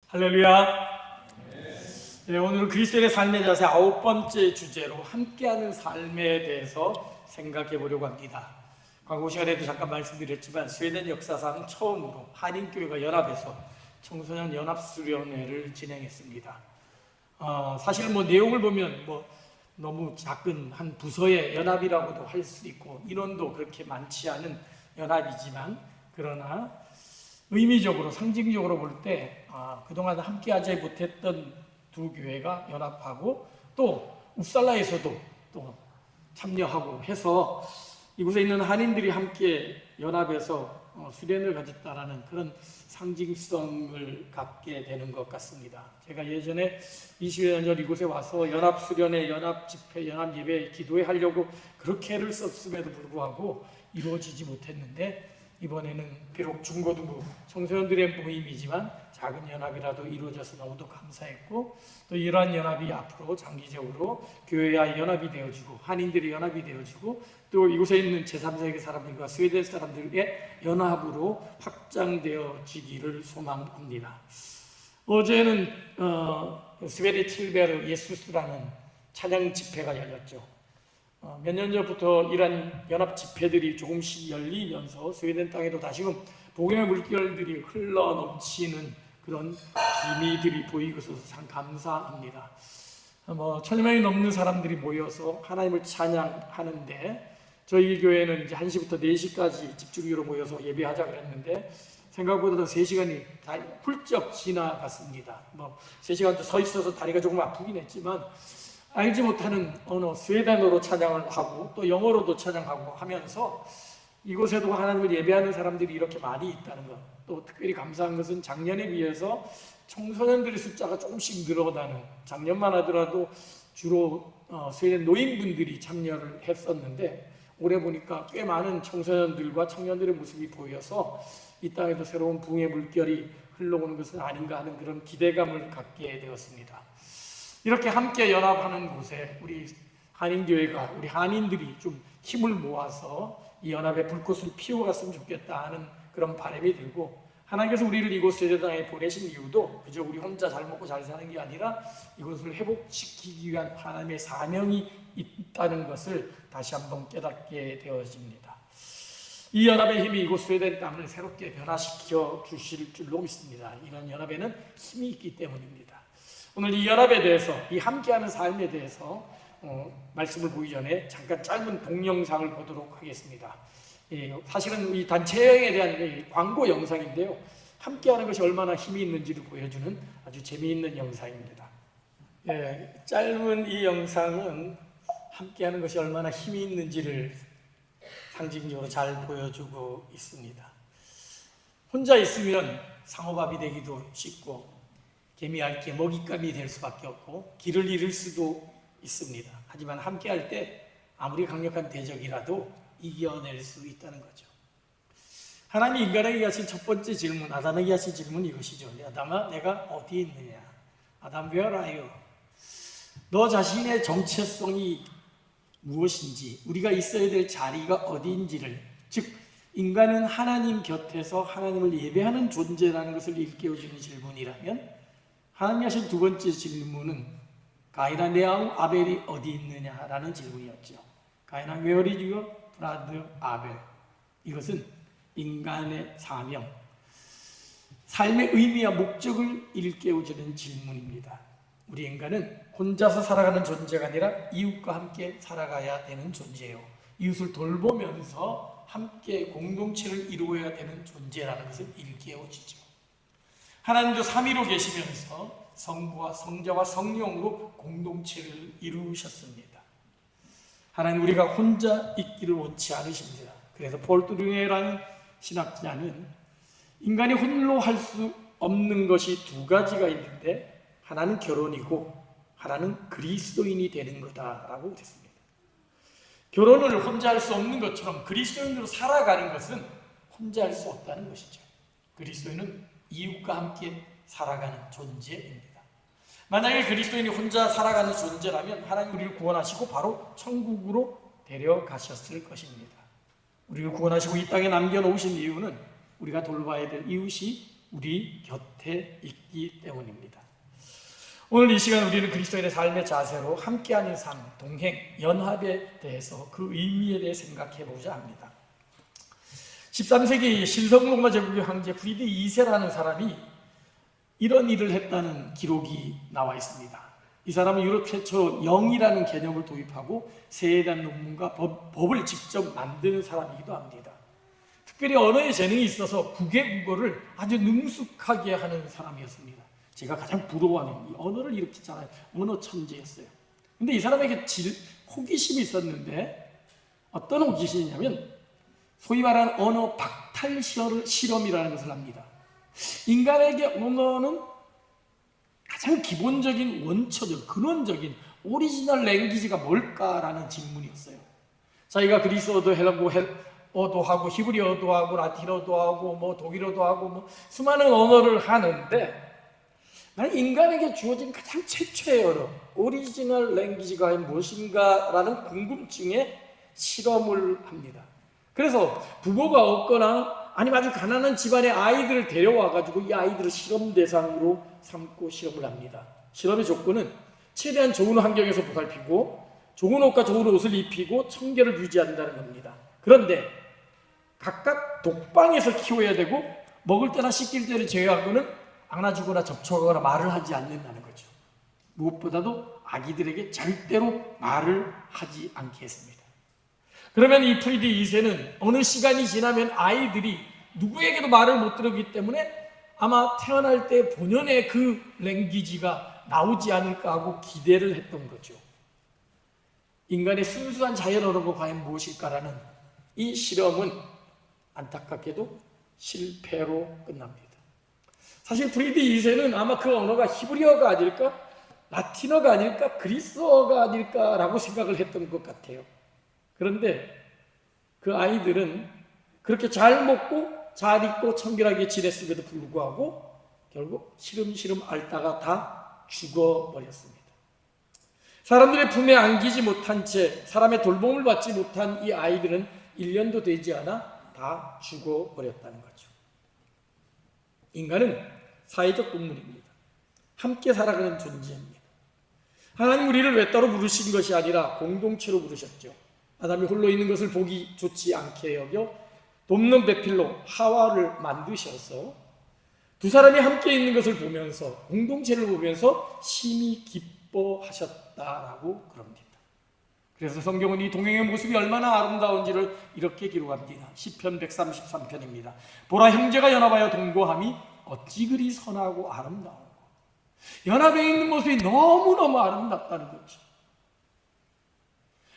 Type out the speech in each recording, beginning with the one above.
할렐루야. 네, 오늘은 그리스도인의 삶의 자세 9번째 주제로 함께하는 삶에 대해서 생각해 보려고 합니다. 광고 시간에도 잠깐 말씀드렸지만 스웨덴 역사상 처음으로 한인교회가 연합해서 청소년 연합수련회를 진행했습니다. 사실 내용을 보면 너무 작은 한 부서의 연합이라고도 할 수 있고 인원도 그렇게 많지 않은 연합이지만, 그러나 의미적으로 상징적으로 볼 때 그동안 함께하지 못했던 두 교회가 연합하고 또 웁살라에서도 또 참여하고 해서 이곳에 있는 한인들이 함께 연합해서 수련을 가졌다라는 그런 상징성을 갖게 되는 것 같습니다. 제가 예전에 20여 년 전 이곳에 와서 연합수련회, 연합집회, 연합예배, 기도회 하려고 그렇게 애를 썼음에도 불구하고 이루어지지 못했는데, 이번에는 비록 중고등부 청소년들의 모임이지만 작은 연합이라도 이루어져서 너무도 감사했고, 또 이러한 연합이 앞으로 장기적으로 교회와 연합이 되어지고 한인들이 연합이 되어지고 또 이곳에 있는 제3세계 사람들과 스웨덴 사람들의 연합으로 확장되어지기를 소망합니다. 어제는 스베리 틸베르 예수스라는 찬양 집회가 열렸죠. 몇 년 전부터 이런 연합 집회들이 조금씩 열리면서 스웨덴 땅에도 다시금 복음의 물결들이 흘러 넘치는 그런 기미들이 보이고 있어서 참 감사합니다. 1000여 명이 넘는 사람들이 모여서 하나님을 찬양하는데, 저희 교회는 이제 1시부터 4시까지 집중적으로 모여서 예배하자 그랬는데 생각보다 3시간이 다 훌쩍 지나갔습니다. 3시간도 서 있어서 다리가 조금 아프긴 했지만 알지 못하는 언어 스웨덴어로 찬양을 하고 또 영어로도 찬양하고 하면서 이곳에도 하나님을 예배하는 사람들이 이렇게 많이 있다는 것, 또 특별히 감사한 것은 작년에 비해서 청소년들의 숫자가 조금씩 늘어나는, 작년만 하더라도 주로 스웨덴 노인분들이 참여를 했었는데 올해 보니까 꽤 많은 청소년들과 청년들의 모습이 보여서 이 땅에도 새로운 부흥의 물결이 흘러오는 것은 아닌가 하는 그런 기대감을 갖게 되었습니다. 이렇게 함께 연합하는 곳에 우리 한인교회가, 우리 한인들이 좀 힘을 모아서 이 연합의 불꽃을 피워갔으면 좋겠다 하는 그런 바람이 들고, 하나님께서 우리를 이곳 세대당에 보내신 이유도 그저 우리 혼자 잘 먹고 잘 사는 게 아니라 이곳을 회복시키기 위한 하나님의 사명이 있다는 것을 다시 한번 깨닫게 되어집니다. 이 연합의 힘이 이곳 스웨덴 땅을 새롭게 변화시켜 주실 줄로 믿습니다. 이런 연합에는 힘이 있기 때문입니다. 오늘 이 연합에 대해서, 이 함께하는 삶에 대해서 말씀을 보기 전에 잠깐 짧은 동영상을 보도록 하겠습니다. 사실은 이 단체여행에 대한 광고 영상인데요, 함께하는 것이 얼마나 힘이 있는지를 보여주는 아주 재미있는 영상입니다. 짧은 이 영상은 함께하는 것이 얼마나 힘이 있는지를 상징적으로 잘 보여주고 있습니다. 혼자 있으면 상호밥이 되기도 쉽고 개미알게 먹잇감이 될 수밖에 없고 길을 잃을 수도 있습니다. 하지만 함께할 때 아무리 강력한 대적이라도 이겨낼 수 있다는 거죠. 하나님이 인간에게 하신 첫 번째 질문, 아담에게 하신 질문이 이것이죠. 아담아, 내가 어디 있느냐? 아담, where are you? 너 자신의 정체성이 무엇인지, 우리가 있어야 될 자리가 어디인지를, 즉 인간은 하나님 곁에서 하나님을 예배하는 존재라는 것을 일깨워주는 질문이라면, 하나님이 하신 두 번째 질문은 가인아, 내 아우 아벨이 어디 있느냐라는 질문이었죠. 가인아, where is your brother 아벨? 이것은 인간의 사명, 삶의 의미와 목적을 일깨워주는 질문입니다. 우리 인간은 혼자서 살아가는 존재가 아니라 이웃과 함께 살아가야 되는 존재예요. 이웃을 돌보면서 함께 공동체를 이루어야 되는 존재라는 것을 일깨워주죠. 하나님도 삼위로 계시면서 성부와 성자와 성령으로 공동체를 이루셨습니다. 하나님 우리가 혼자 있기를 원치 않으십니다. 그래서 폴 뚜링헤라는 신학자는 인간이 홀로 할 수 없는 것이 두 가지가 있는데 하나는 결혼이고 하나는 그리스도인이 되는 거다라고 했습니다. 결혼을 혼자 할 수 없는 것처럼 그리스도인으로 살아가는 것은 혼자 할 수 없다는 것이죠. 그리스도인은 이웃과 함께 살아가는 존재입니다. 만약에 그리스도인이 혼자 살아가는 존재라면 하나님 우리를 구원하시고 바로 천국으로 데려가셨을 것입니다. 우리를 구원하시고 이 땅에 남겨놓으신 이유는 우리가 돌봐야 될 이웃이 우리 곁에 있기 때문입니다. 오늘 이 시간 우리는 그리스도인의 삶의 자세로 함께하는 삶, 동행, 연합에 대해서 그 의미에 대해 생각해 보자 합니다. 13세기 신성로마 제국의 황제 프리드리히 2세라는 사람이 이런 일을 했다는 기록이 나와 있습니다. 이 사람은 유럽 최초 영이라는 개념을 도입하고 새에 대한 논문과 법을 직접 만드는 사람이기도 합니다. 특별히 언어에 재능이 있어서 국외 국어를 아주 능숙하게 하는 사람이었습니다. 제가 가장 부러워하는 이 언어를 이렇게 잘하는 언어 천재였어요. 근데 이 사람에게 호기심이 있었는데 어떤 호기심이냐면 소위 말하는 언어 박탈 실험이라는 것을 합니다. 인간에게 언어는 가장 기본적인 원초적, 근원적인 오리지널 랭귀지가 뭘까라는 질문이었어요. 자기가 그리스어도 헬라어도 하고 히브리어도 하고 라틴어도 하고 독일어도 하고 수많은 언어를 하는데 만약 인간에게 주어진 가장 최초의 언어, 오리지널 랭귀지가 무엇인가라는 궁금증에 실험을 합니다. 그래서 부모가 없거나 아니면 아주 가난한 집안의 아이들을 데려와가지고 이 아이들을 실험 대상으로 삼고 실험을 합니다. 실험의 조건은 최대한 좋은 환경에서 보살피고 좋은 옷과 좋은 옷을 입히고 청결을 유지한다는 겁니다. 그런데 각각 독방에서 키워야 되고 먹을 때나 씻길 때를 제외하고는 안아주거나 접촉하거나 말을 하지 않는다는 거죠. 무엇보다도 아기들에게 절대로 말을 하지 않게 했습니다. 그러면 이 프리드리히 2세는 어느 시간이 지나면 아이들이 누구에게도 말을 못 들었기 때문에 아마 태어날 때 본연의 그 랭귀지가 나오지 않을까 하고 기대를 했던 거죠. 인간의 순수한 자연 언어가 과연 무엇일까라는 이 실험은 안타깝게도 실패로 끝납니다. 사실 프리드리히 2세는 아마 그 언어가 히브리어가 아닐까? 라틴어가 아닐까? 그리스어가 아닐까라고 생각을 했던 것 같아요. 그런데 그 아이들은 그렇게 잘 먹고 잘 입고 청결하게 지냈음에도 불구하고 결국 시름시름 앓다가 다 죽어버렸습니다. 사람들의 품에 안기지 못한 채 사람의 돌봄을 받지 못한 이 아이들은 1년도 되지 않아 다 죽어버렸다는 거죠. 인간은 사회적 동물입니다. 함께 살아가는 존재입니다. 하나님 우리를 외따로 부르신 것이 아니라 공동체로 부르셨죠. 아담이 홀로 있는 것을 보기 좋지 않게 여겨 돕는 배필로 하와를 만드셔서 두 사람이 함께 있는 것을 보면서 공동체를 보면서 심히 기뻐하셨다라고 그럽니다. 그래서 성경은 이 동행의 모습이 얼마나 아름다운지를 이렇게 기록합니다. 시편 133편입니다. 보라 형제가 연합하여 동거함이 어찌 그리 선하고 아름다워. 연합해 있는 모습이 너무너무 아름답다는 거죠.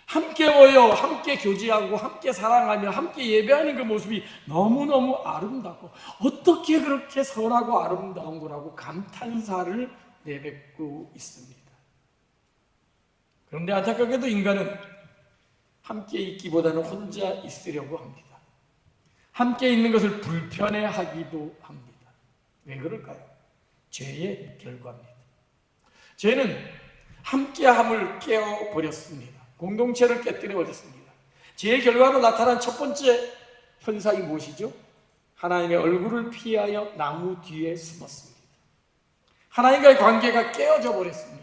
함께 모여 함께 교제하고 함께 사랑하며 함께 예배하는 그 모습이 너무너무 아름답고 어떻게 그렇게 선하고 아름다운 거라고 감탄사를 내뱉고 있습니다. 그런데 안타깝게도 인간은 함께 있기보다는 혼자 있으려고 합니다. 함께 있는 것을 불편해하기도 합니다. 왜 그럴까요? 죄의 결과입니다. 죄는 함께함을 깨어버렸습니다. 공동체를 깨뜨려버렸습니다. 죄의 결과로 나타난 첫 번째 현상이 무엇이죠? 하나님의 얼굴을 피하여 나무 뒤에 숨었습니다. 하나님과의 관계가 깨어져 버렸습니다.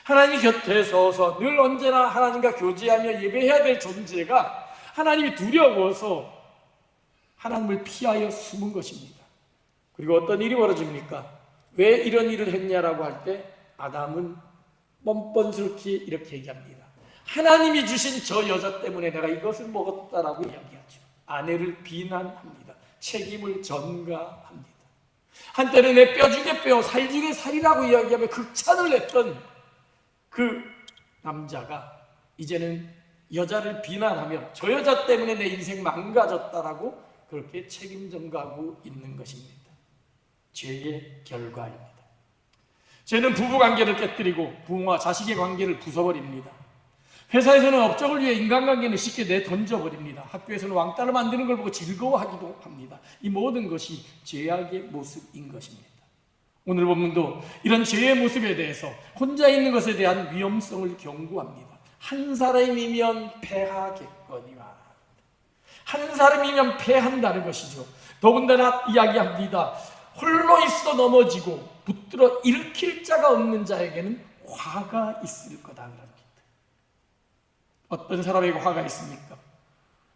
하나님 곁에 서서 늘 언제나 하나님과 교제하며 예배해야 될 존재가 하나님이 두려워서 하나님을 피하여 숨은 것입니다. 그리고 어떤 일이 벌어집니까? 왜 이런 일을 했냐라고 할 때 아담은 뻔뻔스럽게 이렇게 얘기합니다. 하나님이 주신 저 여자 때문에 내가 이것을 먹었다라고 이야기하죠. 아내를 비난합니다. 책임을 전가합니다. 한때는 내 뼈 중에 뼈, 살 중에 살이라고 이야기하며 극찬을 했던 그 남자가 이제는 여자를 비난하며 저 여자 때문에 내 인생 망가졌다라고 그렇게 책임 전가하고 있는 것입니다. 죄의 결과입니다. 죄는 부부관계를 깨뜨리고 부모와 자식의 관계를 부숴버립니다. 회사에서는 업적을 위해 인간관계는 쉽게 내던져버립니다. 학교에서는 왕따를 만드는 걸 보고 즐거워하기도 합니다. 이 모든 것이 죄악의 모습인 것입니다. 오늘 본문도 이런 죄의 모습에 대해서 혼자 있는 것에 대한 위험성을 경고합니다. 한 사람이면 패하겠거니와. 한 사람이면 패한다는 것이죠. 더군다나 이야기합니다. 홀로 있어 넘어지고 붙들어 일으킬 자가 없는 자에게는 화가 있을 거다 그럽니다. 어떤 사람에게 화가 있습니까?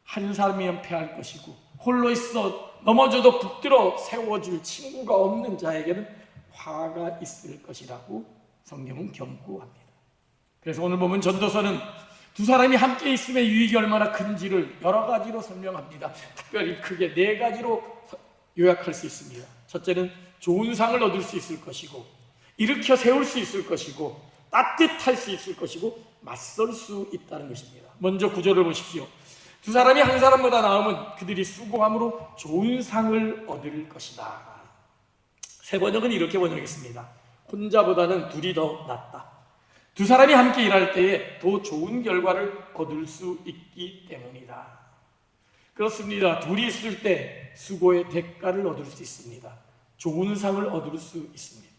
한 사람이면 패할 것이고 홀로 있어 넘어져도 붙들어 세워줄 친구가 없는 자에게는 화가 있을 것이라고 성경은 경고합니다. 그래서 오늘 보면 전도서는 두 사람이 함께 있음의 유익이 얼마나 큰지를 여러 가지로 설명합니다. 특별히 크게 네 가지로 요약할 수 있습니다. 첫째는 좋은 상을 얻을 수 있을 것이고, 일으켜 세울 수 있을 것이고, 따뜻할 수 있을 것이고, 맞설 수 있다는 것입니다. 먼저 구절을 보십시오. 두 사람이 한 사람보다 나으면 그들이 수고함으로 좋은 상을 얻을 것이다. 새 번역은 이렇게 번역했습니다. 혼자보다는 둘이 더 낫다. 두 사람이 함께 일할 때에 더 좋은 결과를 얻을 수 있기 때문이다. 그렇습니다. 둘이 있을 때 수고의 대가를 얻을 수 있습니다. 좋은 상을 얻을 수 있습니다.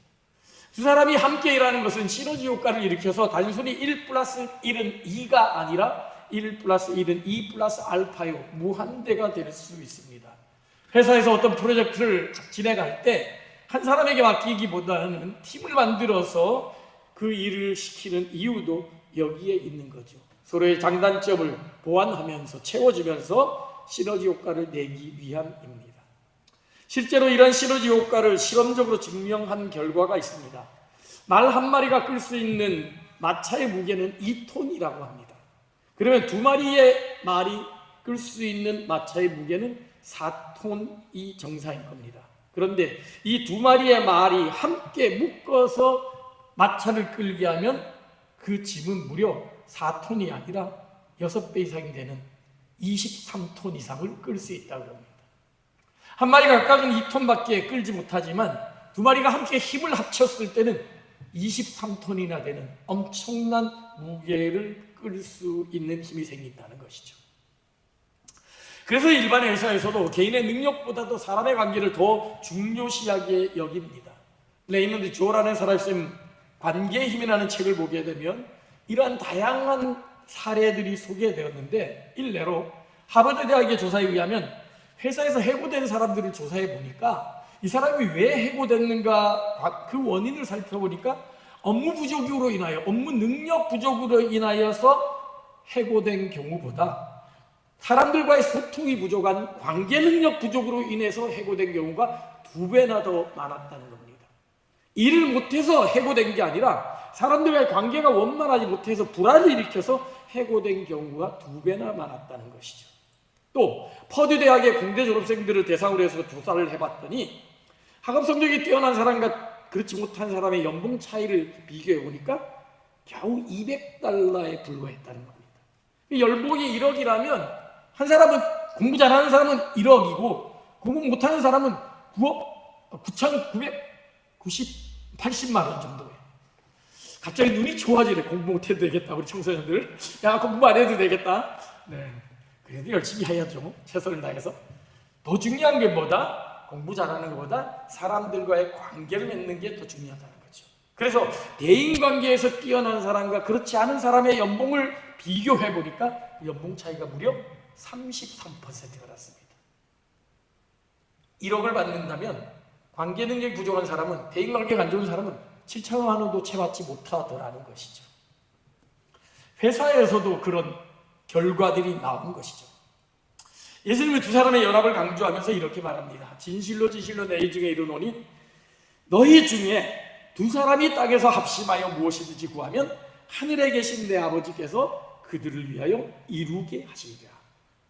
두 사람이 함께 일하는 것은 시너지 효과를 일으켜서 단순히 1 플러스 1은 2가 아니라 1 플러스 1은 2 플러스 알파요, 무한대가 될 수 있습니다. 회사에서 어떤 프로젝트를 진행할 때 한 사람에게 맡기기보다는 팀을 만들어서 그 일을 시키는 이유도 여기에 있는 거죠. 서로의 장단점을 보완하면서 채워주면서 시너지 효과를 내기 위함입니다. 실제로 이런 시너지 효과를 실험적으로 증명한 결과가 있습니다. 말 한 마리가 끌 수 있는 마차의 무게는 2톤이라고 합니다. 그러면 두 마리의 말이 끌 수 있는 마차의 무게는 4톤이 정상인 겁니다. 그런데 이 두 마리의 말이 함께 묶어서 마차를 끌게 하면 그 짐은 무려 4톤이 아니라 6배 이상이 되는 23톤 이상을 끌 수 있다고 합니다. 한 마리가 각각은 2톤밖에 끌지 못하지만 두 마리가 함께 힘을 합쳤을 때는 23톤이나 되는 엄청난 무게를 끌 수 있는 힘이 생긴다는 것이죠. 그래서 일반 회사에서도 개인의 능력보다도 사람의 관계를 더 중요시하게 여깁니다. 레이먼드 조라는 사람이 쓴 관계의 힘이라는 책을 보게 되면 이러한 다양한 사례들이 소개되었는데, 일례로 하버드 대학의 조사에 의하면 회사에서 해고된 사람들을 조사해 보니까 이 사람이 왜 해고됐는가 그 원인을 살펴보니까 업무 부족으로 인하여, 업무 능력 부족으로 인하여서 해고된 경우보다 사람들과의 소통이 부족한 관계 능력 부족으로 인해서 해고된 경우가 2배나 더 많았다는 겁니다. 일을 못해서 해고된 게 아니라 사람들과의 관계가 원만하지 못해서 불안을 일으켜서 해고된 경우가 2배나 많았다는 것이죠. 또 퍼듀 대학의 공대 졸업생들을 대상으로 해서 조사를 해봤더니 학업 성적이 뛰어난 사람과 그렇지 못한 사람의 연봉 차이를 비교해 보니까 겨우 $200에 불과했다는 겁니다. 연봉이 1억이라면 한 사람은, 공부 잘하는 사람은 1억이고 공부 못하는 사람은 9,980만 원 정도예요. 갑자기 눈이 좋아지네. 공부 못해도 되겠다. 우리 청소년들, 야, 공부 안 해도 되겠다. 네, 그래도 열심히 해야죠. 최선을 다해서. 더 중요한 게 뭐다? 공부 잘하는 것보다 사람들과의 관계를 맺는 게 더 중요하다는 거죠. 그래서 대인관계에서 뛰어난 사람과 그렇지 않은 사람의 연봉을 비교해 보니까 연봉 차이가 무려 33%가 났습니다. 1억을 받는다면 관계 능력이 부족한 사람은, 대인관계가 안 좋은 사람은 7천만 원도 채받지 못하더라는 것이죠. 회사에서도 그런 결과들이 나온 것이죠. 예수님은 두 사람의 연합을 강조하면서 이렇게 말합니다. 진실로 진실로 너희 중에 이르노니 너희 중에 두 사람이 땅에서 합심하여 무엇이든지 구하면 하늘에 계신 내 아버지께서 그들을 위하여 이루게 하시리라.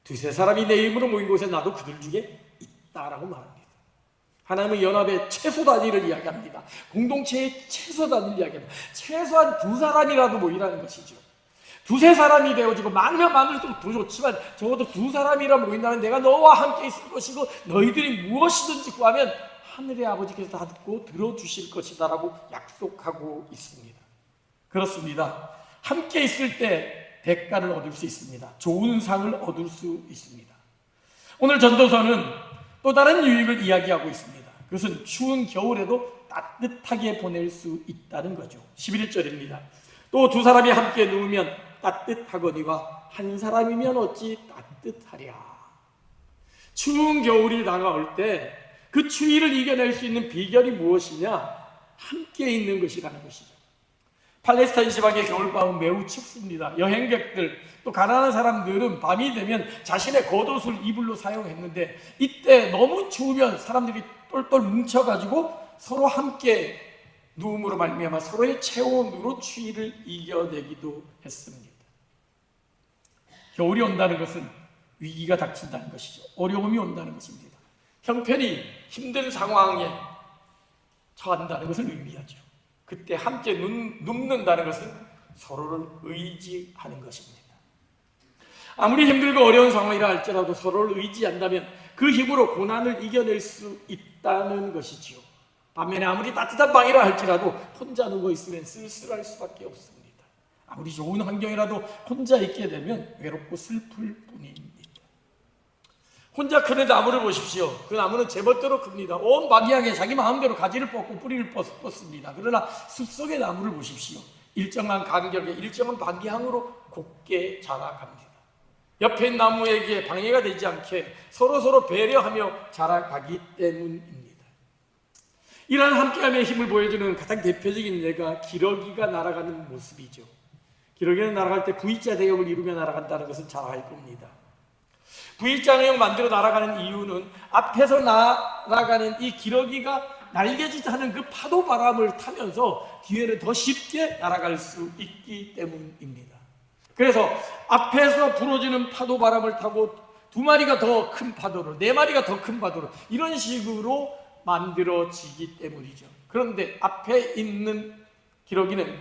두세 사람이 내 이름으로 모인 곳에 나도 그들 중에 있다라고 말합니다. 하나님은 연합의 최소 단위를 이야기합니다. 공동체의 최소 단위를 이야기합니다. 최소한 두 사람이라도 모이라는 것이죠. 두세 사람이 되어지고 많으면 많을수록 더 좋지만 적어도 두 사람이라 모인다면 내가 너와 함께 있을 것이고 너희들이 무엇이든지 구하면 하늘의 아버지께서 다 듣고 들어주실 것이다 라고 약속하고 있습니다. 그렇습니다. 함께 있을 때 대가를 얻을 수 있습니다. 좋은 상을 얻을 수 있습니다. 오늘 전도서는 또 다른 유익을 이야기하고 있습니다. 그것은 추운 겨울에도 따뜻하게 보낼 수 있다는 거죠. 11절입니다. 또 두 사람이 함께 누우면 따뜻하거니와 한 사람이면 어찌 따뜻하랴. 추운 겨울이 다가올 때 그 추위를 이겨낼 수 있는 비결이 무엇이냐? 함께 있는 것이라는 것이죠. 팔레스타인 지방의 겨울밤은 매우 춥습니다. 여행객들 또 가난한 사람들은 밤이 되면 자신의 겉옷을 이불로 사용했는데, 이때 너무 추우면 사람들이 똘똘 뭉쳐가지고 서로 함께 누움으로 말미암아 서로의 체온으로 추위를 이겨내기도 했습니다. 겨울이 온다는 것은 위기가 닥친다는 것이죠. 어려움이 온다는 것입니다. 형편이 힘든 상황에 처한다는 것을 의미하죠. 그때 함께 눕는다는 것은 서로를 의지하는 것입니다. 아무리 힘들고 어려운 상황이라 할지라도 서로를 의지한다면 그 힘으로 고난을 이겨낼 수 있다는 것이지요. 반면에 아무리 따뜻한 방이라 할지라도 혼자 누워 있으면 쓸쓸할 수밖에 없습니다. 아무리 좋은 환경이라도 혼자 있게 되면 외롭고 슬플 뿐입니다. 혼자 크는 나무를 보십시오. 그 나무는 제멋대로 큽니다. 온 마기하게 자기 마음대로 가지를 뻗고 뿌리를 뻗습니다. 그러나 숲속의 나무를 보십시오. 일정한 간격에 일정한 방향으로 곱게 자라갑니다. 옆에 있는 나무에게 방해가 되지 않게 서로 배려하며 자라가기 때문입니다. 이러한 함께함의 힘을 보여주는 가장 대표적인 예가 기러기가 날아가는 모습이죠. 기러기는 날아갈 때 V자 대형을 이루며 날아간다는 것은 잘 알 겁니다. V자 대형 만들어 날아가는 이유는 앞에서 날아가는 이 기러기가 날개짓하는 그 파도 바람을 타면서 뒤에는 더 쉽게 날아갈 수 있기 때문입니다. 그래서 앞에서 불어지는 파도 바람을 타고 두 마리가 더 큰 파도를, 네 마리가 더 큰 파도를, 이런 식으로 만들어지기 때문이죠. 그런데 앞에 있는 기러기는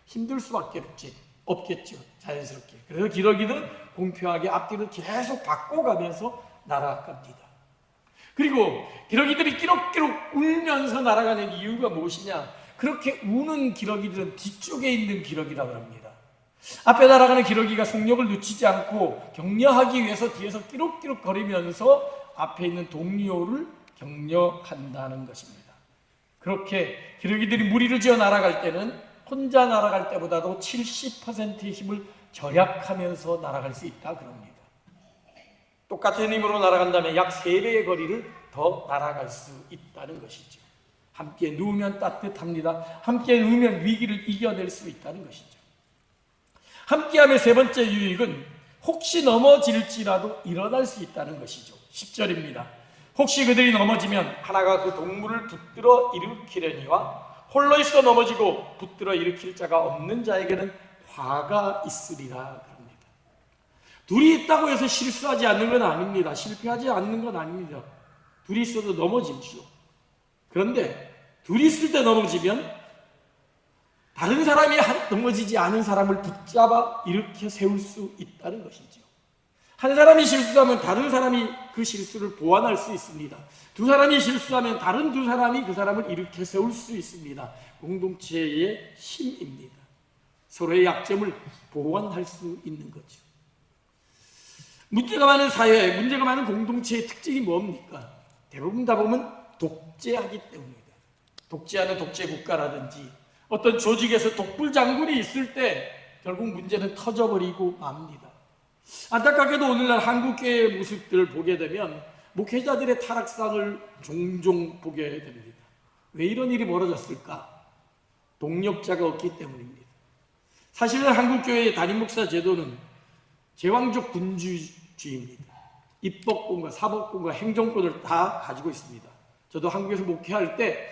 힘들 수밖에 없겠죠. 자연스럽게. 그래서 기러기는 공평하게 앞뒤를 계속 바꿔가면서 날아갑니다. 그리고 기러기들이 끼룩끼룩 울면서 날아가는 이유가 무엇이냐? 그렇게 우는 기러기들은 뒤쪽에 있는 기러기라고 합니다. 앞에 날아가는 기러기가 속력을 늦추지 않고 격려하기 위해서 뒤에서 끼룩끼룩 거리면서 앞에 있는 동료를 격려한다는 것입니다. 그렇게 기러기들이 무리를 지어 날아갈 때는 혼자 날아갈 때보다도 70%의 힘을 절약하면서 날아갈 수 있다 그럽니다. 똑같은 힘으로 날아간다면 약 3배의 거리를 더 날아갈 수 있다는 것이죠. 함께 누우면 따뜻합니다. 함께 누우면 위기를 이겨낼 수 있다는 것이죠. 함께함의 세 번째 유익은 혹시 넘어질지라도 일어날 수 있다는 것이죠. 10절입니다. 혹시 그들이 넘어지면 하나가 그 동물을 붙들어 일으키려니와 홀로 있어 넘어지고 붙들어 일으킬 자가 없는 자에게는 화가 있으리라 그럽니다. 둘이 있다고 해서 실수하지 않는 건 아닙니다. 실패하지 않는 건 아닙니다. 둘이 있어도 넘어집시오. 그런데 둘이 있을 때 넘어지면 다른 사람이 넘어지지 않은 사람을 붙잡아 일으켜 세울 수 있다는 것이죠. 한 사람이 실수하면 다른 사람이 그 실수를 보완할 수 있습니다. 두 사람이 실수하면 다른 두 사람이 그 사람을 일으켜 세울 수 있습니다. 공동체의 힘입니다. 서로의 약점을 보완할 수 있는 거죠. 문제가 많은 사회, 문제가 많은 공동체의 특징이 뭡니까? 대부분 다 보면 독재하기 때문입니다. 독재하는 독재 국가라든지 어떤 조직에서 독불 장군이 있을 때 결국 문제는 터져버리고 맙니다. 안타깝게도 오늘날 한국교회의 모습들을 보게 되면 목회자들의 타락상을 종종 보게 됩니다. 왜 이런 일이 벌어졌을까? 동력자가 없기 때문입니다. 사실은 한국교회의 담임목사 제도는 제왕적 군주주의입니다. 입법권과 사법권과 행정권을 다 가지고 있습니다. 저도 한국에서 목회할 때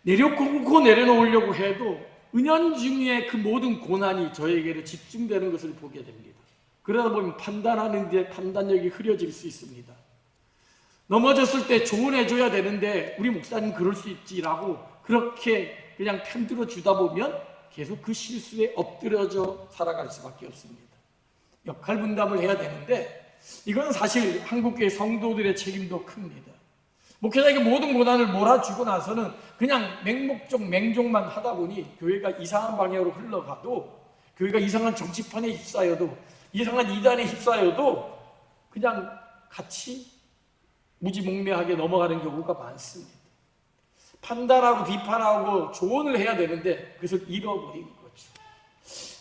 내려놓고 내려놓으려고 해도 은연중에 그 모든 고난이 저에게로 집중되는 것을 보게 됩니다. 그러다 보면 판단하는 데 판단력이 흐려질 수 있습니다. 넘어졌을 때 조언해줘야 되는데 우리 목사님 그럴 수 있지라고 그렇게 그냥 편들어 주다 보면 계속 그 실수에 엎드려져 살아갈 수밖에 없습니다. 역할 분담을 해야 되는데 이건 사실 한국교회 성도들의 책임도 큽니다. 목회자에게 모든 고난을 몰아주고 나서는 그냥 맹목적 맹종만 하다 보니 교회가 이상한 방향으로 흘러가도, 교회가 이상한 정치판에 휩싸여도, 이상한 이단에 휩싸여도 그냥 같이 무지몽매하게 넘어가는 경우가 많습니다. 판단하고 비판하고 조언을 해야 되는데 그것을 잃어버린 거죠.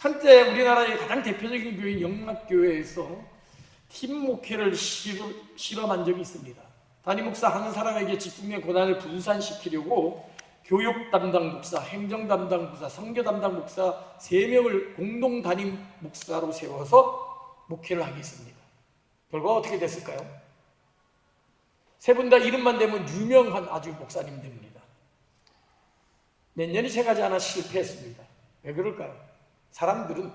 한때 우리나라의 가장 대표적인 교회인 영락교회에서 팀 목회를 실험한 적이 있습니다. 담임 목사 한 사람에게 집중된 고난을 분산시키려고 교육 담당 목사, 행정 담당 목사, 선교 담당 목사 3명을 공동 담임 목사로 세워서 목회를 하게 했습니다. 결과가 어떻게 됐을까요? 3분 다 이름만 대면 유명한 아주 목사님 됩니다. 몇 년이 채가지 않아 실패했습니다. 왜 그럴까요? 사람들은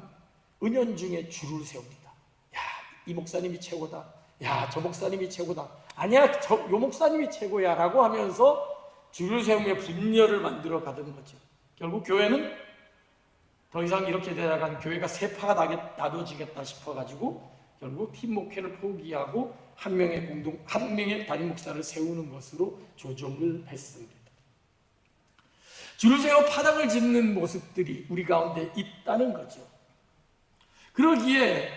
은연중에 줄을 세웁니다. 야, 이 목사님이 최고다. 야, 저 목사님이 최고다. 아니야, 요 목사님이 최고야 라고 하면서 줄을 세우며 분열을 만들어 가던 거죠. 결국 교회는 더 이상 이렇게 되다간 교회가 세 파가 나눠지겠다 싶어가지고 결국 팀 목회를 포기하고 한 명의 담임 목사를 세우는 것으로 조정을 했습니다. 줄을 세워 파당을 짓는 모습들이 우리 가운데 있다는 거죠. 그러기에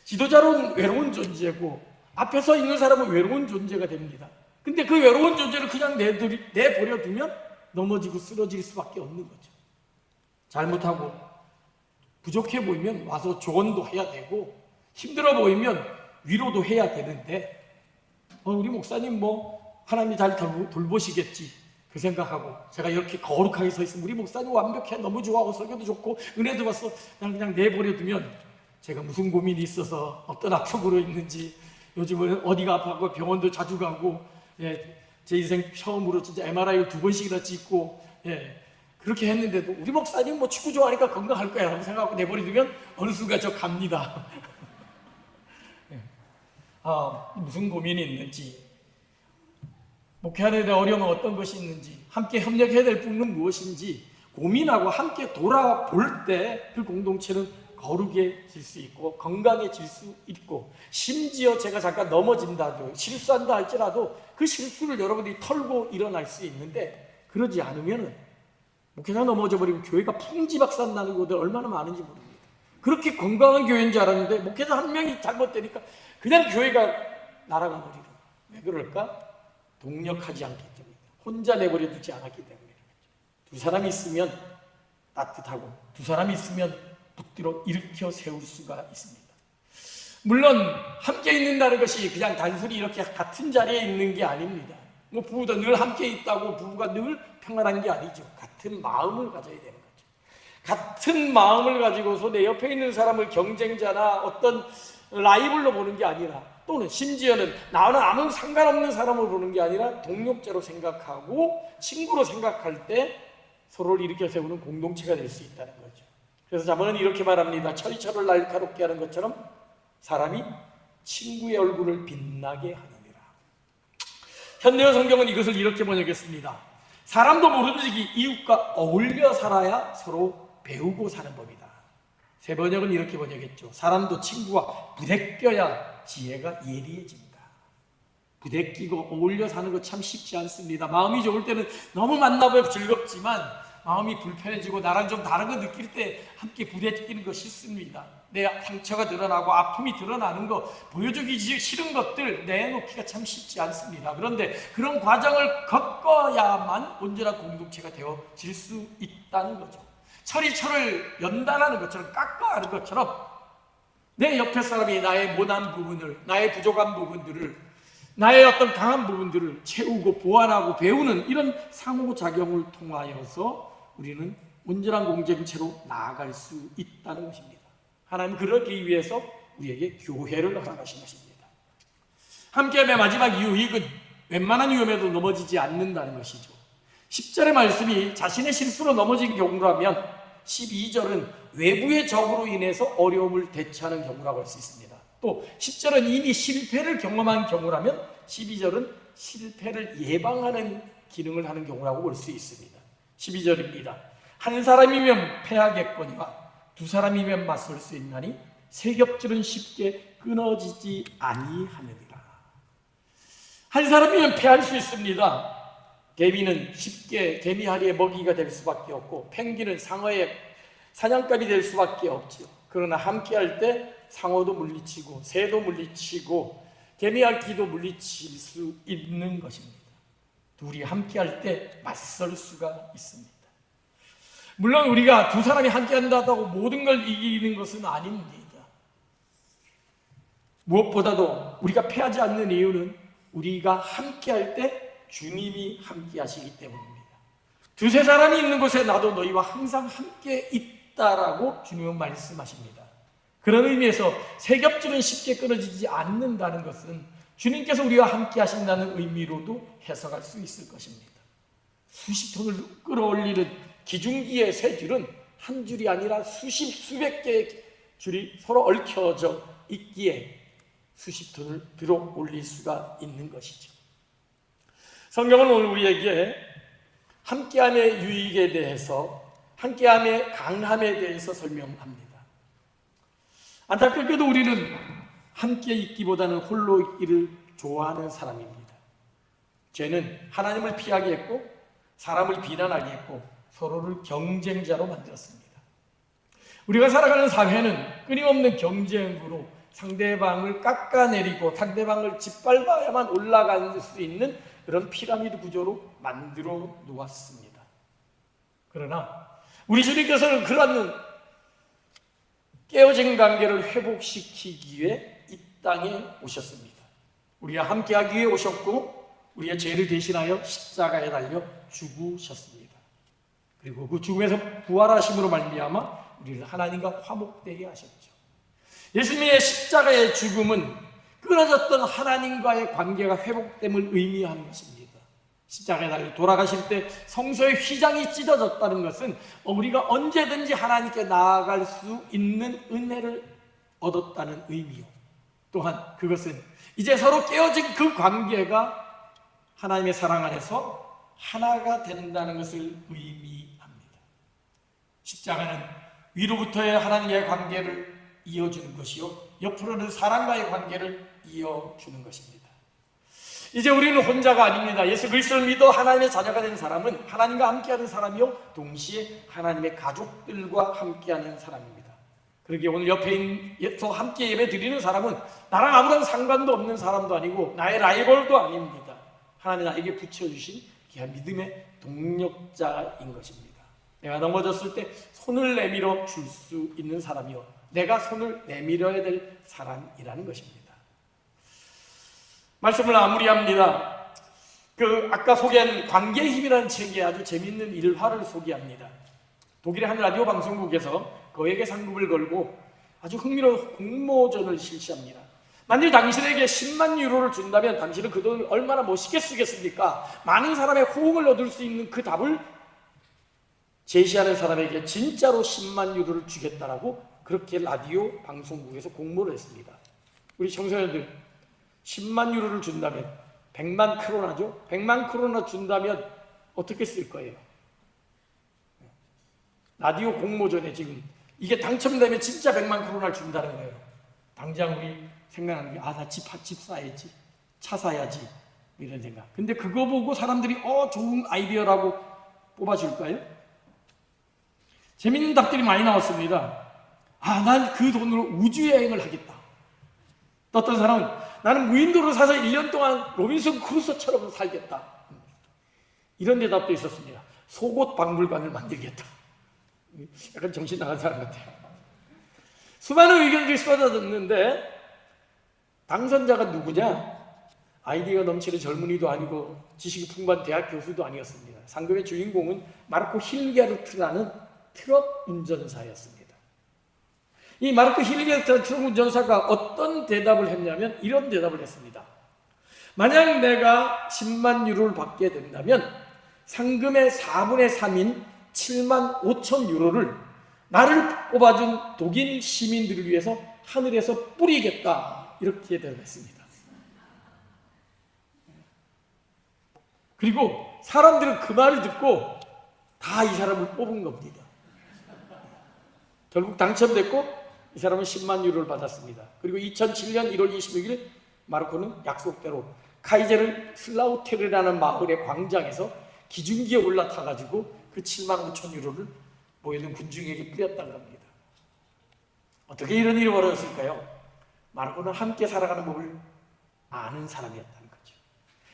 지도자로는 외로운 존재고 앞에 서 있는 사람은 외로운 존재가 됩니다. 근데 그 외로운 존재를 그냥 내버려 두면 넘어지고 쓰러질 수밖에 없는 거죠. 잘못하고 부족해 보이면 와서 조언도 해야 되고 힘들어 보이면 위로도 해야 되는데 우리 목사님 하나님이 잘 돌보시겠지 그 생각하고 제가 이렇게 거룩하게 서 있으면 우리 목사님 완벽해 너무 좋아하고 설교도 좋고 은혜도 받서 그냥 내버려 두면 제가 무슨 고민이 있어서 어떤 악성으로 있는지 요즘은 어디가 아파고 병원도 자주 가고 제 인생 처음으로 진짜 MRI를 2번씩이나 찍고 그렇게 했는데도 우리 목사님 축구 좋아하니까 건강할 거야 라고 생각하고 내버려두면 어느 순간 저 갑니다. 무슨 고민이 있는지 목회하는 데 어려움은 어떤 것이 있는지 함께 협력해야 될 부분은 무엇인지 고민하고 함께 돌아볼 때 그 공동체는 거룩해질 수 있고 건강해질 수 있고 심지어 제가 잠깐 넘어진다도 실수한다 할지라도 그 실수를 여러분들이 털고 일어날 수 있는데 그러지 않으면 목회자 넘어져 버리면 교회가 풍지박산 나는 곳들 얼마나 많은지 모릅니다. 그렇게 건강한 교회인 줄 알았는데 목회자 한 명이 잘못되니까 그냥 교회가 날아가 버리고 왜 그럴까? 동력하지 않기 때문에 혼자 내버려 두지 않았기 때문에 두 사람이 있으면 따뜻하고 두 사람이 있으면 붙들어 일으켜 세울 수가 있습니다. 물론 함께 있는다는 것이 그냥 단순히 이렇게 같은 자리에 있는 게 아닙니다. 부부도 늘 함께 있다고 부부가 늘 평안한 게 아니죠. 같은 마음을 가져야 되는 거죠. 같은 마음을 가지고서 내 옆에 있는 사람을 경쟁자나 어떤 라이벌로 보는 게 아니라 또는 심지어는 나와는 아무 상관없는 사람으로 보는 게 아니라 동력자로 생각하고 친구로 생각할 때 서로를 일으켜 세우는 공동체가 될 수 있다는 거죠. 그래서 자문은 이렇게 말합니다. 철이 철을 날카롭게 하는 것처럼 사람이 친구의 얼굴을 빛나게 하느니라. 현대어 성경은 이것을 이렇게 번역했습니다. 사람도 모르듯이 이웃과 어울려 살아야 서로 배우고 사는 법이다. 새 번역은 이렇게 번역했죠. 사람도 친구와 부대껴야 지혜가 예리해진다. 부대끼고 어울려 사는 거 참 쉽지 않습니다. 마음이 좋을 때는 너무 만나보면 즐겁지만 마음이 불편해지고 나랑 좀 다른 거 느낄 때 함께 부대끼는 거 싫습니다. 내 상처가 드러나고 아픔이 드러나는 거 보여주기 싫은 것들 내놓기가 참 쉽지 않습니다. 그런데 그런 과정을 겪어야만 온전한 공동체가 되어질 수 있다는 거죠. 철이 철을 연단하는 것처럼 깎아하는 것처럼 내 옆에 사람이 나의 모난 부분을 나의 부족한 부분들을 나의 어떤 강한 부분들을 채우고 보완하고 배우는 이런 상호작용을 통하여서 우리는 온전한 공동체로 나아갈 수 있다는 것입니다. 하나님은 그러기 위해서 우리에게 교회를 허락하신 것입니다. 함께함의 마지막 유익은 웬만한 위험에도 넘어지지 않는다는 것이죠. 10절의 말씀이 자신의 실수로 넘어진 경우라면 12절은 외부의 적으로 인해서 어려움을 대처하는 경우라고 할 수 있습니다. 또 10절은 이미 실패를 경험한 경우라면 12절은 실패를 예방하는 기능을 하는 경우라고 볼 수 있습니다. 12절입니다. 한 사람이면 패하겠거니와 두 사람이면 맞설 수 있나니 세 겹줄은 쉽게 끊어지지 아니하느니라. 한 사람이면 패할 수 있습니다. 개미는 쉽게 개미하리의 먹이가 될 수밖에 없고 펭귄은 상어의 사냥감이 될 수밖에 없죠. 그러나 함께할 때 상어도 물리치고 새도 물리치고 개미핥기도 물리칠 수 있는 것입니다. 둘이 함께할 때 맞설 수가 있습니다. 물론 우리가 두 사람이 함께한다고 모든 걸 이기는 것은 아닙니다. 무엇보다도 우리가 패하지 않는 이유는 우리가 함께할 때 주님이 함께 하시기 때문입니다. 두세 사람이 있는 곳에 나도 너희와 항상 함께 있다라고 주님은 말씀하십니다. 그런 의미에서 세 겹줄은 쉽게 끊어지지 않는다는 것은 주님께서 우리와 함께 하신다는 의미로도 해석할 수 있을 것입니다. 수십 톤을 끌어올리는 기중기의 세 줄은 한 줄이 아니라 수십 수백 개의 줄이 서로 얽혀져 있기에 수십 톤을 들어 올릴 수가 있는 것이죠. 성경은 오늘 우리에게 함께함의 유익에 대해서, 함께함의 강함에 대해서 설명합니다. 안타깝게도 우리는 함께 있기보다는 홀로 있기를 좋아하는 사람입니다. 죄는 하나님을 피하게 했고 사람을 비난하게 했고 서로를 경쟁자로 만들었습니다. 우리가 살아가는 사회는 끊임없는 경쟁으로 상대방을 깎아내리고 상대방을 짓밟아야만 올라갈 수 있는 그런 피라미드 구조로 만들어 놓았습니다. 그러나 우리 주님께서는 그런 깨어진 관계를 회복시키기 위해 이 땅에 오셨습니다. 우리와 함께하기 위해 오셨고 우리의 죄를 대신하여 십자가에 달려 죽으셨습니다. 그리고 그 죽음에서 부활하심으로 말미암아 우리를 하나님과 화목되게 하셨죠. 예수님의 십자가의 죽음은 끊어졌던 하나님과의 관계가 회복됨을 의미하는 것입니다. 십자가에 달려 돌아가실 때 성소의 휘장이 찢어졌다는 것은 우리가 언제든지 하나님께 나아갈 수 있는 은혜를 얻었다는 의미요. 또한 그것은 이제 서로 깨어진 그 관계가 하나님의 사랑 안에서 하나가 된다는 것을 의미합니다. 십자가는 위로부터의 하나님과의 관계를 이어주는 것이요, 옆으로는 사람과의 관계를 이어주는 것입니다. 이제 우리는 혼자가 아닙니다. 예수 그리스도를 믿어 하나님의 자녀가 된 사람은 하나님과 함께하는 사람이요, 동시에 하나님의 가족들과 함께하는 사람입니다. 그러기에 오늘 옆에서 함께 예배 드리는 사람은 나랑 아무런 상관도 없는 사람도 아니고 나의 라이벌도 아닙니다. 하나님 나에게 붙여주신 귀한 믿음의 동력자인 것입니다. 내가 넘어졌을 때 손을 내밀어 줄 수 있는 사람이요, 내가 손을 내밀어야 될 사람이라는 것입니다. 말씀을 마무리합니다. 아까 소개한 관계의 힘이라는 책에 아주 재미있는 일화를 소개합니다. 독일의 한 라디오 방송국에서 거액의 상금을 걸고 아주 흥미로운 공모전을 실시합니다. 만일 당신에게 10만 유로를 준다면 당신은 그 돈을 얼마나 멋있게 쓰겠습니까? 많은 사람의 호응을 얻을 수 있는 그 답을 제시하는 사람에게 진짜로 10만 유로를 주겠다라고 그렇게 라디오 방송국에서 공모를 했습니다. 우리 청소년들 10만 유로를 준다면 100만 크로나죠? 100만 크로나 준다면 어떻게 쓸 거예요? 라디오 공모전에 지금 이게 당첨되면 진짜 100만 크로나를 준다는 거예요. 당장 우리 생각하는 게 나 집 사야지, 차 사야지 이런 생각. 근데 그거 보고 사람들이 좋은 아이디어라고 뽑아줄까요? 재밌는 답들이 많이 나왔습니다. 난 그 돈으로 우주여행을 하겠다. 또 어떤 사람은 나는 무인도를 사서 1년 동안 로빈슨 크루소처럼 살겠다. 이런 대답도 있었습니다. 속옷 박물관을 만들겠다. 약간 정신 나간 사람 같아요. 수많은 의견들이 쏟아졌는데 당선자가 누구냐? 아이디어가 넘치는 젊은이도 아니고 지식이 풍부한 대학 교수도 아니었습니다. 상금의 주인공은 마르코 힐게르트라는 트럭 운전사였습니다. 이 마르코 힐게르트라는 트럭 운전사가 어떤 대답을 했냐면 이런 대답을 했습니다. 만약 내가 10만 유로를 받게 된다면 상금의 4분의 3인 7만 5천 유로를 나를 뽑아준 독일 시민들을 위해서 하늘에서 뿌리겠다. 이렇게 대답했습니다. 그리고 사람들은 그 말을 듣고 다 이 사람을 뽑은 겁니다. 결국 당첨됐고 이 사람은 10만 유로를 받았습니다. 그리고 2007년 1월 26일 마르코는 약속대로 카이제르 슬라우테르라는 마을의 광장에서 기중기에 올라타가지고 그 7만 5천 유로를 모여든 군중에게 뿌렸다는 겁니다. 어떻게 이런 일이 벌어졌을까요? 마르코는 함께 살아가는 법을 아는 사람이었다는 거죠.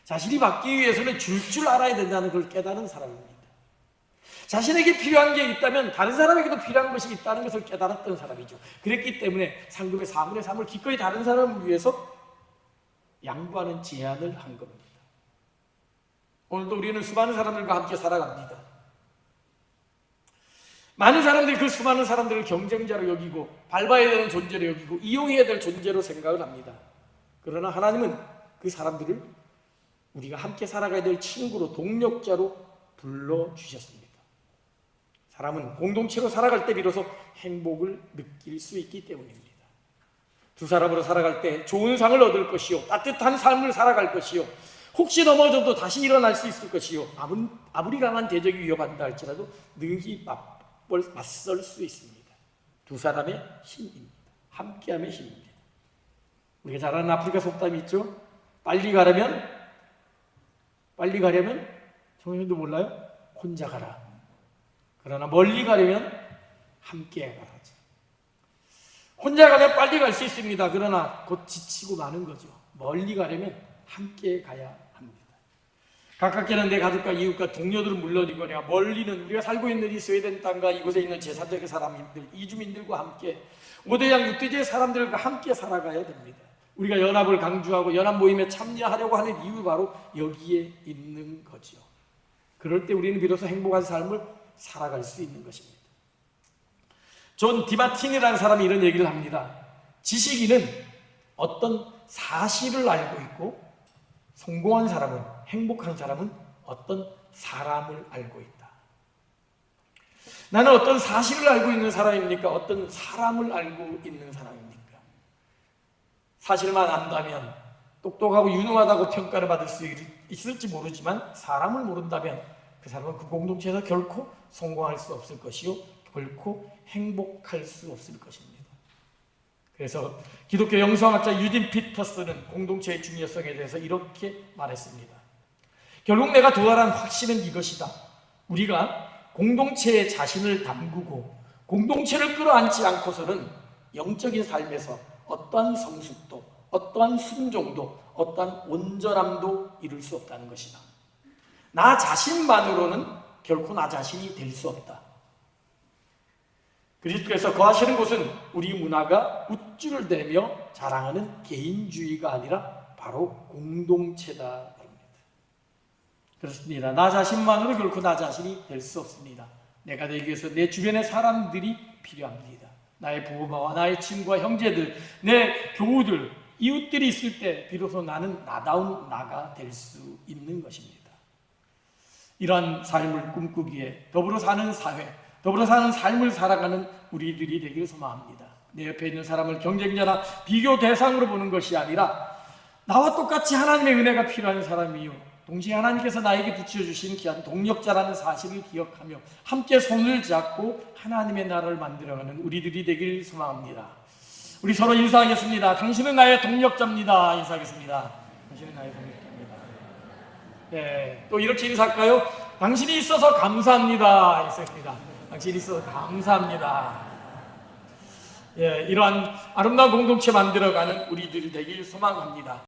자신이 받기 위해서는 줄 알아야 된다는 걸 깨달은 사람입니다. 자신에게 필요한 게 있다면 다른 사람에게도 필요한 것이 있다는 것을 깨달았던 사람이죠. 그랬기 때문에 상금의 4분의 3을 기꺼이 다른 사람을 위해서 양보하는 제안을 한 겁니다. 오늘도 우리는 수많은 사람들과 함께 살아갑니다. 많은 사람들이 그 수많은 사람들을 경쟁자로 여기고 밟아야 되는 존재로 여기고 이용해야 될 존재로 생각을 합니다. 그러나 하나님은 그 사람들을 우리가 함께 살아가야 될 친구로, 동력자로 불러주셨습니다. 사람은 공동체로 살아갈 때 비로소 행복을 느낄 수 있기 때문입니다. 두 사람으로 살아갈 때 좋은 상을 얻을 것이요, 따뜻한 삶을 살아갈 것이요, 혹시 넘어져도 다시 일어날 수 있을 것이요, 아무리 강한 대적이 위협한다 할지라도 능히 맞설 수 있습니다. 두 사람의 힘입니다. 함께함의 힘입니다. 우리가 잘 아는 아프리카 속담이 있죠. 빨리 가려면 성현님도 몰라요? 혼자 가라. 그러나 멀리 가려면 함께 가라지. 혼자 가면 빨리 갈 수 있습니다. 그러나 곧 지치고 마는 거죠. 멀리 가려면 함께 가야 합니다. 가깝게는 내 가족과 이웃과 동료들은 물론이거니와 멀리는 우리가 살고 있는 이 스웨덴 땅과 이곳에 있는 제3세계 사람들, 이주민들과 함께 오대양 육대지의 사람들과 함께 살아가야 됩니다. 우리가 연합을 강조하고 연합 모임에 참여하려고 하는 이유 바로 여기에 있는 거죠. 그럴 때 우리는 비로소 행복한 삶을 살아갈 수 있는 것입니다. 존 디마틴이라는 사람이 이런 얘기를 합니다. 지식인은 어떤 사실을 알고 있고 성공한 사람은, 행복한 사람은 어떤 사람을 알고 있다. 나는 어떤 사실을 알고 있는 사람입니까? 어떤 사람을 알고 있는 사람입니까? 사실만 안다면 똑똑하고 유능하다고 평가를 받을 수 있을지 모르지만 사람을 모른다면 그 사람은 그 공동체에서 결코 성공할 수 없을 것이요, 결코 행복할 수 없을 것입니다. 그래서 기독교 영성학자 유진 피터스는 공동체의 중요성에 대해서 이렇게 말했습니다. 결국 내가 도달한 확신은 이것이다. 우리가 공동체에 자신을 담그고 공동체를 끌어안지 않고서는 영적인 삶에서 어떠한 성숙도, 어떠한 순종도, 어떠한 온전함도 이룰 수 없다는 것이다. 나 자신만으로는 결코 나 자신이 될 수 없다. 그리스도께서 거하시는 곳은 우리 문화가 우쭐을 대며 자랑하는 개인주의가 아니라 바로 공동체다. 그렇습니다. 나 자신만으로 결코 나 자신이 될 수 없습니다. 내가 되기 위해서 내 주변의 사람들이 필요합니다. 나의 부모와 나의 친구와 형제들, 내 교우들, 이웃들이 있을 때 비로소 나는 나다운 나가 될 수 있는 것입니다. 이러한 삶을 꿈꾸기에 더불어 사는 사회, 더불어 사는 삶을 살아가는 우리들이 되기를 소망합니다. 내 옆에 있는 사람을 경쟁자나 비교 대상으로 보는 것이 아니라 나와 똑같이 하나님의 은혜가 필요한 사람이요, 동시에 하나님께서 나에게 붙여주신 귀한 동력자라는 사실을 기억하며 함께 손을 잡고 하나님의 나라를 만들어가는 우리들이 되길 소망합니다. 우리 서로 인사하겠습니다. 당신은 나의 동력자입니다. 인사하겠습니다. 당신은 나의 동력자입니다. 네, 또 이렇게 인사할까요? 당신이 있어서 감사합니다. 인사합니다. 당신이 있어서 감사합니다. 예, 이러한 아름다운 공동체 만들어가는 우리들이 되길 소망합니다.